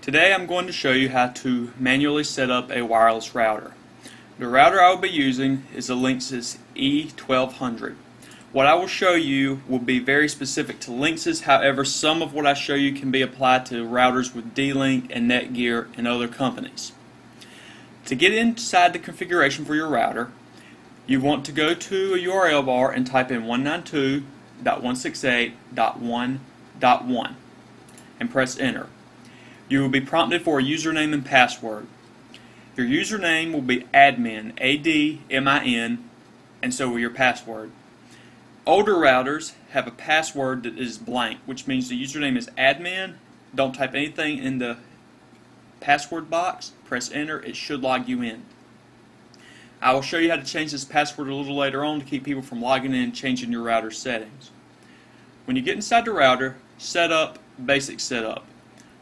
Today I'm going to show you how to manually set up a wireless router. The router I will be using is a linksys E1200. What I will show you will be very specific to linksys, however some of what I show you can be applied to routers with D-Link and Netgear and other companies. To get inside the configuration for your router, you want to go to a URL bar and type in 192.168.1.1 and press enter. You will be prompted for a username and password. Your username will be admin, A-D-M-I-N, and so will your password. Older routers have a password that is blank, which means the username is admin. Don't type anything in the password box. Press enter. It should log you in. I will show you how to change this password a little later on to keep people from logging in and changing your router settings. When you get inside the router, setup, basic setup.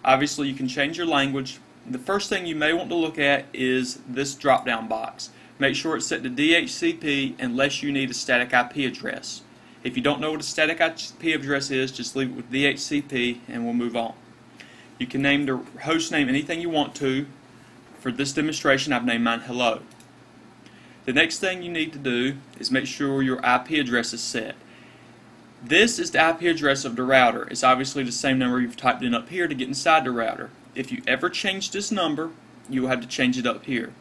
Obviously you can change your language. The first thing you may want to look at is this drop down box. Make sure it's set to DHCP unless you need a static IP address. If you don't know what a static IP address is, just leave it with DHCP and we'll move on. You can name the host name anything you want to. For this demonstration I've named mine hello. The next thing you need to do is make sure your IP address is set. This is the IP address of the router. It's obviously the same number you've typed in up here to get inside the router. If you ever change this number, you will have to change it up here.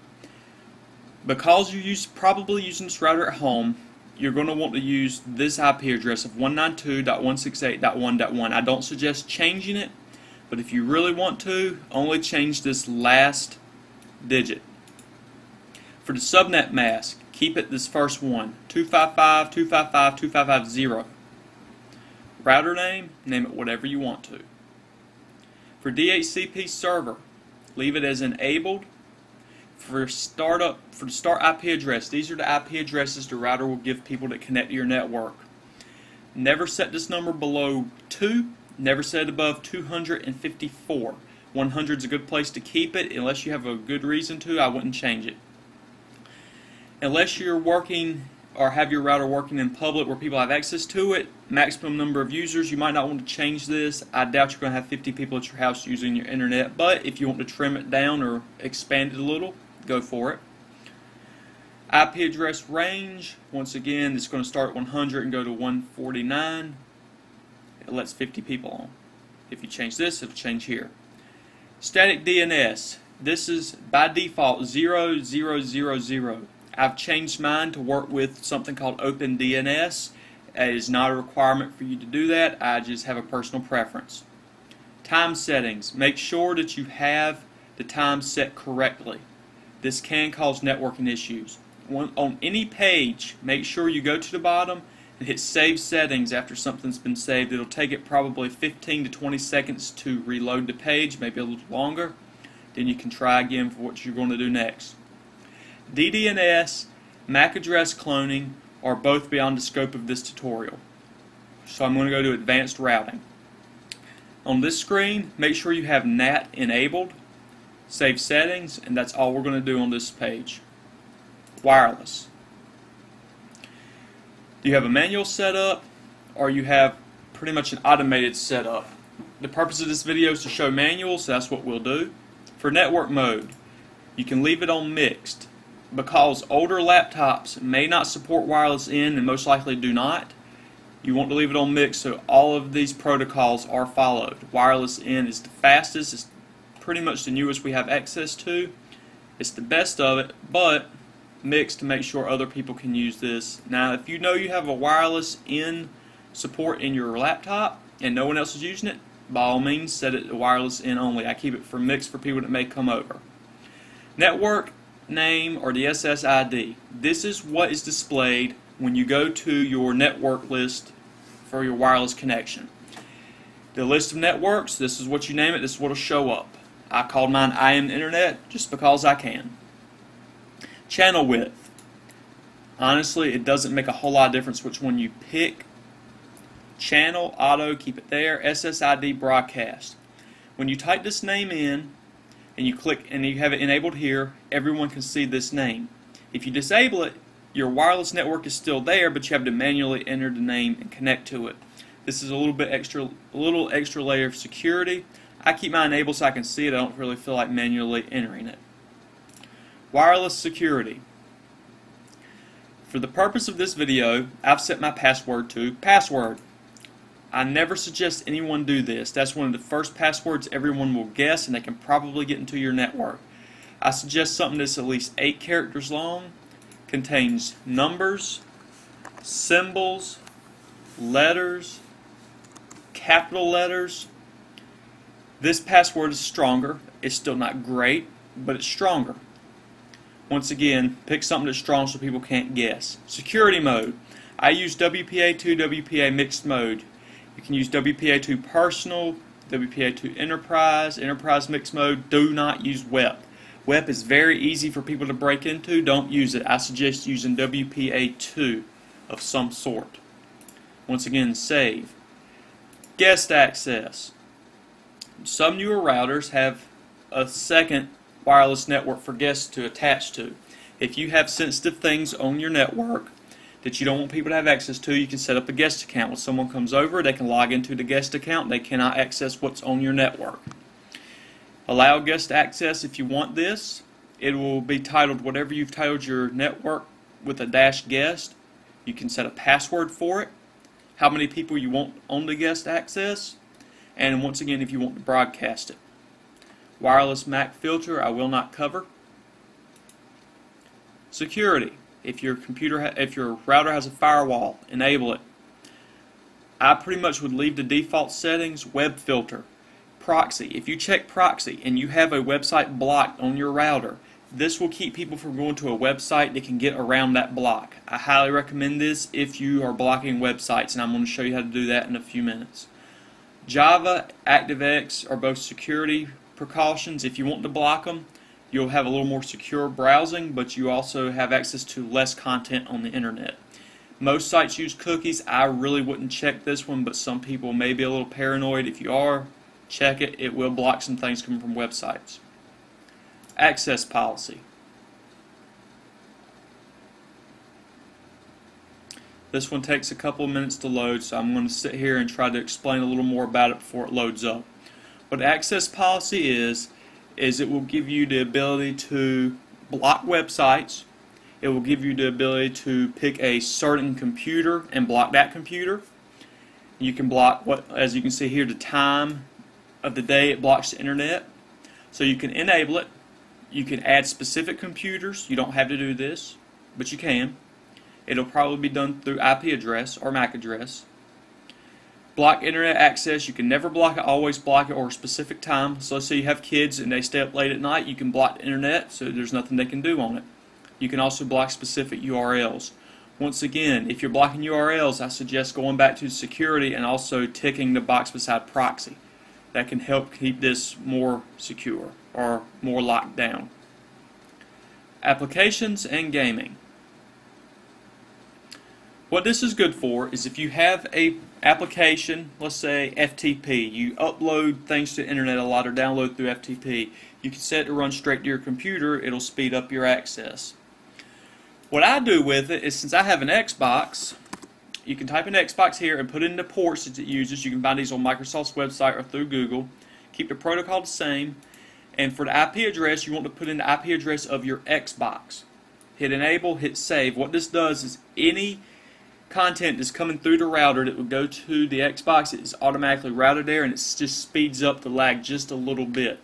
Because you're probably using this router at home, you're going to want to use this IP address of 192.168.1.1. I don't suggest changing it, but if you really want to, only change this last digit. For the subnet mask, keep it this first one, 255.255.255.0. Router name, name it whatever you want to. For DHCP server, leave it as enabled. For the start IP address, these are the IP addresses the router will give people that connect to your network. Never set this number below 2, never set it above 254. 100 is a good place to keep it. Unless you have a good reason to, I wouldn't change it. Unless you're working or have your router working in public where people have access to it, maximum number of users, you might not want to change this. I doubt you're going to have 50 people at your house using your internet, but if you want to trim it down or expand it a little, go for it. IP address range, once again, it's going to start at 100 and go to 149. It lets 50 people on. If you change this, it'll change here. Static DNS, this is by default 0000. I've changed mine to work with something called OpenDNS. It is not a requirement for you to do that. I just have a personal preference. Time settings. Make sure that you have the time set correctly. This can cause networking issues. On any page, make sure you go to the bottom and hit Save Settings after something's been saved. It'll take it probably 15 to 20 seconds to reload the page, maybe a little longer. Then you can try again for what you're going to do next. DDNS, MAC address cloning are both beyond the scope of this tutorial. So I'm going to go to Advanced Routing. On this screen, make sure you have NAT enabled, save settings, and that's all we're going to do on this page. Wireless. Do you have a manual setup or you have pretty much an automated setup? The purpose of this video is to show manuals, so that's what we'll do. For network mode, you can leave it on mixed. Because older laptops may not support wireless in and most likely do not, you want to leave it on mixed so all of these protocols are followed. Wireless in is the fastest, it's pretty much the newest we have access to. It's the best of it, but mixed to make sure other people can use this. Now if you know you have a wireless in support in your laptop and no one else is using it, by all means set it to wireless in only. I keep it for mixed for people that may come over. Network name or the SSID. This is what is displayed when you go to your network list for your wireless connection. The list of networks, this is what you name it, this is what will show up. I called mine I Am Internet just because I can. Channel width. Honestly, it doesn't make a whole lot of difference which one you pick. Channel, auto, keep it there. SSID, broadcast. When you type this name in, and you click and you have it enabled here, everyone can see this name. If you disable it, your wireless network is still there, but you have to manually enter the name and connect to it. This is a little extra layer of security. I keep mine enabled so I can see it. I don't really feel like manually entering it. Wireless security. For the purpose of this video, I've set my password to password. I never suggest anyone do this. That's one of the first passwords everyone will guess, and they can probably get into your network. I suggest something that's at least 8 characters long, contains numbers, symbols, letters, capital letters. This password is stronger. It's still not great, but it's stronger. Once again, pick something that's strong so people can't guess. Security mode. I use WPA2, WPA mixed mode. You can use WPA2 personal, WPA2 enterprise, enterprise mixed mode. Do not use WEP. WEP is very easy for people to break into. Don't use it. I suggest using WPA2 of some sort. Once again, save. Guest access. Some newer routers have a second wireless network for guests to attach to. If you have sensitive things on your network that you don't want people to have access to, you can set up a guest account. When someone comes over, they can log into the guest account. They cannot access what's on your network. Allow guest access if you want this. It will be titled whatever you've titled your network with a -guest. You can set a password for it, how many people you want on the guest access, and once again if you want to broadcast it. Wireless MAC filter I will not cover. Security. If your router has a firewall, enable it. I pretty much would leave the default settings. Web filter. Proxy. If you check proxy and you have a website blocked on your router, this will keep people from going to a website that can get around that block. I highly recommend this if you are blocking websites, and I'm going to show you how to do that in a few minutes. Java, ActiveX are both security precautions. If you want to block them, you'll have a little more secure browsing, but you also have access to less content on the internet. Most sites use cookies. I really wouldn't check this one, but some people may be a little paranoid. If you are, check it. It will block some things coming from websites. Access policy. This one takes a couple of minutes to load, so I'm going to sit here and try to explain a little more about it before it loads up. What access policy is it will give you the ability to block websites. It will give you the ability to pick a certain computer and block that computer. You can block, as you can see here, the time of the day it blocks the internet. So you can enable it. You can add specific computers. You don't have to do this, but you can. It'll probably be done through IP address or MAC address. Block internet access. You can never block it, always block it, or a specific time. So let's say you have kids and they stay up late at night, you can block the internet so there's nothing they can do on it. You can also block specific URLs. Once again, if you're blocking URLs, I suggest going back to security and also ticking the box beside proxy. That can help keep this more secure or more locked down. Applications and gaming. What this is good for is if you have a application, let's say FTP, you upload things to the internet a lot or download through FTP, you can set it to run straight to your computer. It'll speed up your access. What I do with it is, since I have an Xbox, you can type in Xbox here and put in the ports that it uses. You can find these on Microsoft's website or through Google. Keep the protocol the same, and for the IP address you want to put in the IP address of your Xbox. Hit enable, hit save. What this does is any content that's coming through the router that would go to the Xbox, it is automatically routed there, and it just speeds up the lag just a little bit.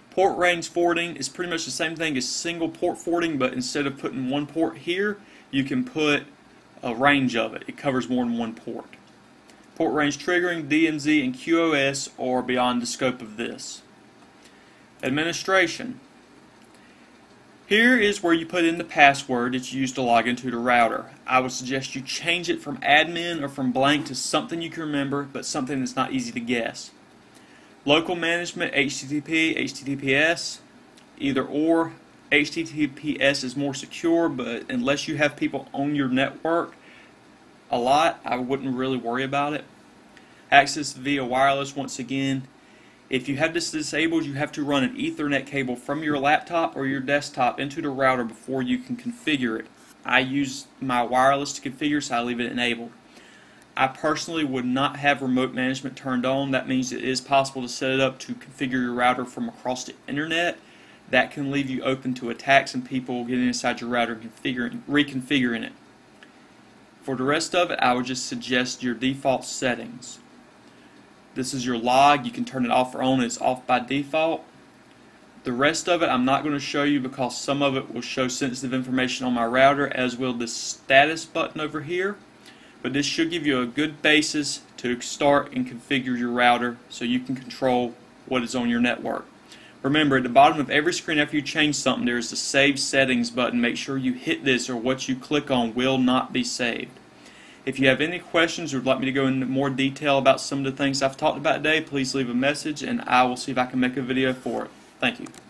Port range forwarding is pretty much the same thing as single port forwarding, but instead of putting one port here, you can put a range of it. It covers more than one port. Port range triggering, DMZ, and QoS are beyond the scope of this. Administration. Here is where you put in the password that you use to log into the router. I would suggest you change it from admin or from blank to something you can remember, but something that's not easy to guess. Local management, HTTP, HTTPS, either or. HTTPS is more secure, but unless you have people on your network a lot, I wouldn't really worry about it. Access via wireless, once again, if you have this disabled, you have to run an Ethernet cable from your laptop or your desktop into the router before you can configure it. I use my wireless to configure, so I leave it enabled. I personally would not have remote management turned on. That means it is possible to set it up to configure your router from across the internet. That can leave you open to attacks and people getting inside your router and reconfiguring it. For the rest of it, I would just suggest your default settings. This is your log. You can turn it off or on. It's off by default. The rest of it I'm not going to show you because some of it will show sensitive information on my router, as will this status button over here. But this should give you a good basis to start and configure your router so you can control what is on your network. Remember, at the bottom of every screen after you change something, there is the Save Settings button. Make sure you hit this or what you click on will not be saved. If you have any questions or would like me to go into more detail about some of the things I've talked about today, please leave a message and I will see if I can make a video for it. Thank you.